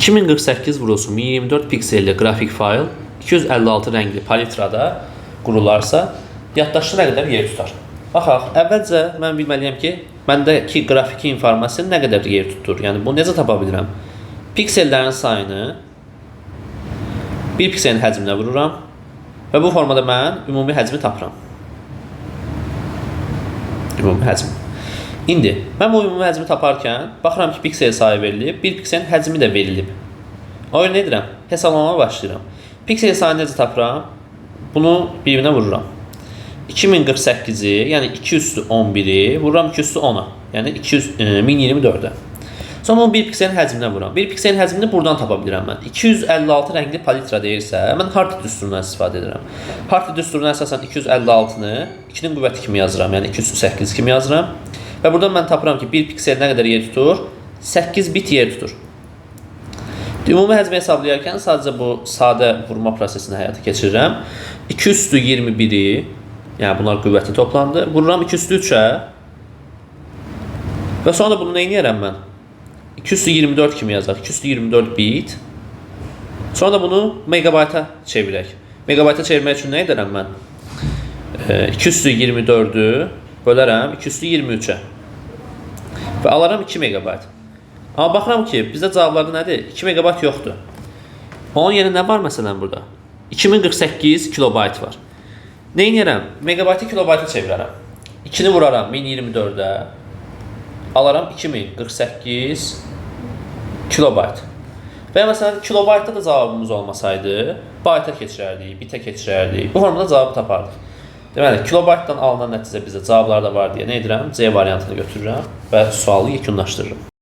2048 vurulsun 1024 pikselli qrafik fayl 256 rəngli palitrada qurularsa, yaddaşda nə qədər yer tutar? Baxaq, əvvəlcə mən bilməliyəm ki, məndəki qrafiki informasiya nə qədər yer tutur? Yəni, bunu necə tapa bilirəm? Piksellərin sayını bir pikselin həcminə vururam və bu formada mən ümumi həcmi tapıram. Ümumi həcmi. İndi, mən bu ümumi həcmi taparkən, baxıram ki, piksel sayı verilib, bir pikselin həcmi də verilib. O yüzden nə edirəm? Hesablamaya başlayıram. Piksel sayını necə tapıram? Bunu birbirine vururam. 2048'i, yəni 2 üstü 11'i vururam 2 üstü 10'a. Yəni 1024'e. Sonra bunu bir pikselin həcminə vururam. Bir pikselin həcmini buradan tapa bilirəm mən. 256 rəngli palitra deyirsə, mən Hartree düsturundan istifadə edirəm. Hartree düsturuna əsasən 256'nı 2'nin qüvvəti kimi yazıram. Yəni 2 üstü 8 kimi yazıram. Və buradan mən tapıram ki, bir piksel nə qədər yer tutur? 8 bit yer tutur. Ümumi həcmi hesablayarkən sadəcə bu sadə vurma prosesini həyata keçirirəm. 2 üstü 21'i, yəni bunlar qüvvəti toplandı. Vururam 2 üstü 3'ə. Və sonra da bunu nə edirəm mən? 2 üstü 24 kimi yazaq. 2 üstü 24 bit. Sonra da bunu megabayta çevirək. Megabayta çevirmək üçün nə edirəm mən? 2 üstü 24'ü bölərəm 2 üstü 23'ə. Və alaram 2 megabayt. Amma baxıram ki, bizdə cavablarda nədir? 2 megabayt yoxdur. Onun yerinə nə var məsələn burada? 2048 kilobayt var. Nə edirəm? Megabaytı kilobayta çevirərəm. 2'ni vuraram 1024'ə. Alaram 2048 kilobayt. Və məsələn kilobaytda da cavabımız olmasaydı, bayta keçirərdik, bitə keçirərdik. Bu formada cavabı tapardıq. Deməli, kilobaytdan alınan nəticə bizdə cavablar da var deyə nə edirəm? C variantını götürürəm və sualı yekunlaşdırırım.